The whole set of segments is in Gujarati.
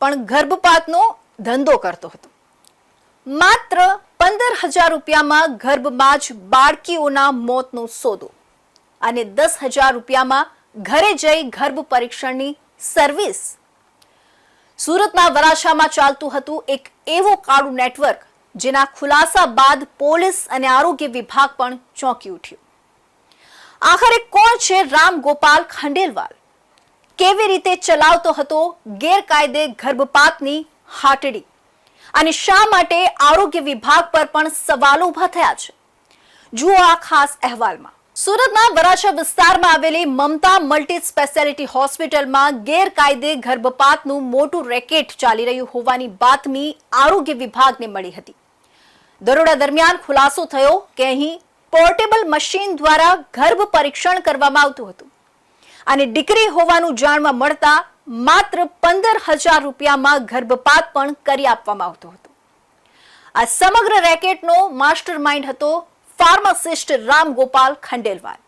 પણ ગર્ભપાતનો ધંધો કરતો હતો. માત્ર 15,000 રૂપિયામાં ગર્ભમાં જ બાળકીઓના મોતનો સોદો અને 10,000 રૂપિયામાં ઘરે જઈ ગર્ભ પરીક્ષણની સર્વિસ. સુરતના વરાછામાં ચાલતું હતું એક એવું કાળું નેટવર્ક જેના ખુલાસા બાદ પોલીસ અને આરોગ્ય વિભાગ પણ ચોંકી ઉઠ્યું. આખરે કોણ છે રામ ગોપાલ ખંડેલવાલ? કેવી રીતે ચલાવતો હતો ગેરકાયદે ગર્ભપાતની હાટડી? અને શા માટે આરોગ્ય વિભાગ પર પણ સવાલો ઉભા થયા છે? જુઓ આ ખાસ અહેવાલમાં. સુરતના વરાછા વિસ્તારમાં આવેલી મમતા મલ્ટી સ્પેશિયાલિટી હોસ્પિટલમાં ગેરકાયદે ગર્ભપાતનું મોટું રેકેટ ચાલી રહ્યું હોવાની બાતમી આરોગ્ય વિભાગને મળી હતી. દરોડા દરમિયાન ખુલાસો થયો કે અહીં પોર્ટેબલ મશીન દ્વારા ગર્ભ પરીક્ષણ કરવામાં આવતું હતું અને દીકરી હોવાનું જાણવા મળતા માત્ર 15,000 રૂપિયામાં ગર્ભપાત પણ કરી આપવામાં આવતો હતો. આ સમગ્ર રેકેટનો માસ્ટર માઇન્ડ હતો ફાર્માસિસ્ટ રામ ગોપાલ ખંડેલવાલ,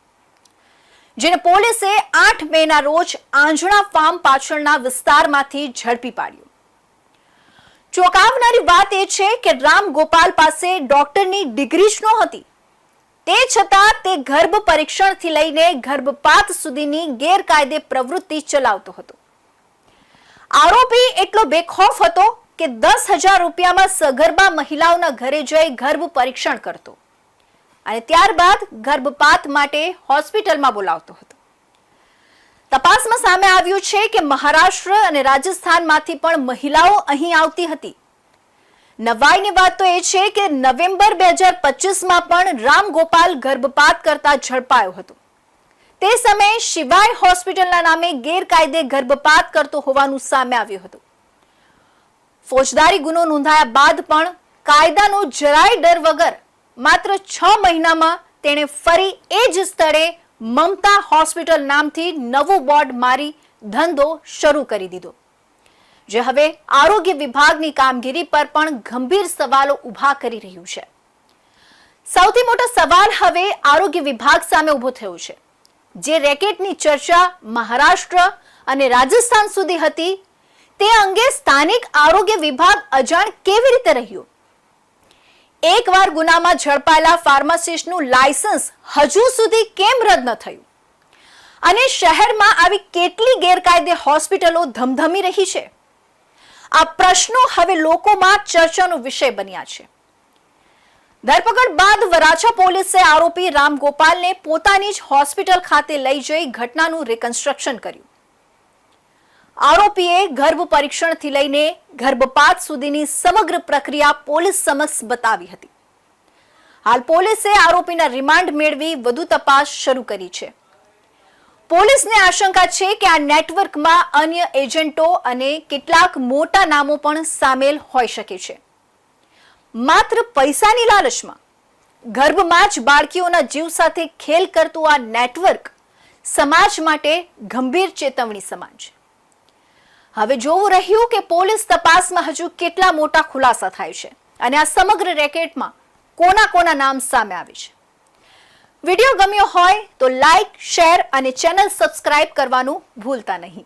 જેને પોલીસે 8 મેના રોજ આંજણા ફાર્મ પાછળના વિસ્તારમાંથી ઝડપી પાડ્યો. ચોંકાવનારી વાત એ છે કે રામ ગોપાલ પાસે ડોક્ટરની ડિગ્રી જ નહોતી, તે છતાં તે ગર્ભ પરીક્ષણથી લઈને ગર્ભપાત સુધીની ગેરકાયદે પ્રવૃત્તિ ચલાવતો હતો. આરોપી એટલો બેખૌફ હતો કે 10,000 રૂપિયામાં સગર્ભા મહિલાઓના ઘરે જઈ ગર્ભ પરીક્ષણ કરતો અને ત્યારબાદ ગર્ભપાત માટે હોસ્પિટલમાં બોલાવતો હતો. તપાસમાં સામે આવ્યું છે કે મહારાષ્ટ્ર અને રાજસ્થાનમાંથી પણ મહિલાઓ અહીં આવતી હતી. નવાઈની વાત તો એ છે કે નવેમ્બર 2025માં પણ રામ ગોપાલ ગર્ભપાત કરતા ઝડપાયો હતો. તે સમયે શિવાય હોસ્પિટલના નામે ગેરકાયદે ગર્ભપાત કરતો હોવાનું સામે આવ્યું હતું. ફોજદારી ગુનો નોંધાયા બાદ પણ કાયદાનો જરાય ડર વગર માત્ર 6 મહિનામાં તેણે ફરી એ જ સ્થળે મમતા હોસ્પિટલ નામથી નવું બોર્ડ મારી ધંધો શરૂ કરી દીધો, જે હવે આરોગ્ય વિભાગની કામગીરી પર પણ ગંભીર સવાલો ઊભા કરી રહ્યું છે. સૌથી મોટો સવાલ હવે આરોગ્ય વિભાગ સામે ઊભો થયો છે. જે રેકેટની ચર્ચા મહારાષ્ટ્ર અને રાજસ્થાન સુધી હતી, તે અંગે સ્થાનિક આરોગ્ય વિભાગ અજાણ કેવી રીતે રહ્યું? એકવાર ગુનામાં ઝડપાયેલા ફાર્માસિસ્ટનું લાયસન્સ હજુ સુધી કેમ રદ ન થયું? અને શહેરમાં આવી કેટલી ગેરકાયદે હોસ્પિટલો ધમધમી રહી છે? આ પ્રશ્નો હવે લોકોમાં ચર્ચાનો વિષય બન્યા છે. ધરપકડ બાદ વરાછા પોલીસે આરોપી રામ ગોપાલને પોતાની જ હોસ્પિટલ ખાતે લઈ જઈ ઘટનાનું રિકન્સ્ટ્રક્શન કર્યું. આરોપીએ ગર્ભ પરીક્ષણથી લઈને ગર્ભપાત સુધીની સમગ્ર પ્રક્રિયા પોલીસ સમક્ષ બતાવી હતી. હાલ પોલીસે આરોપીના રિમાન્ડ મેળવી વધુ તપાસ શરૂ કરી છે. પોલીસને આશંકા છે કે આ નેટવર્કમાં અન્ય એજન્ટો અને કેટલાક મોટા નામો પણ સામેલ હોઈ શકે છે. માત્ર પૈસાની લાલચમાં ગર્ભમાં જ બાળકીઓના જીવ સાથે ખેલ કરતું આ નેટવર્ક સમાજ માટે ગંભીર ચેતવણી સમાન છે. હવે જોવું રહ્યું કે પોલીસ તપાસમાં હજુ કેટલા મોટા ખુલાસા થાય છે અને આ સમગ્ર રેકેટમાં કોના કોના નામ સામે આવે છે. વિડીયો ગમ્યો હોય તો લાઈક, શેર અને ચેનલ સબસ્ક્રાઇબ કરવાનું ભૂલતા નહીં.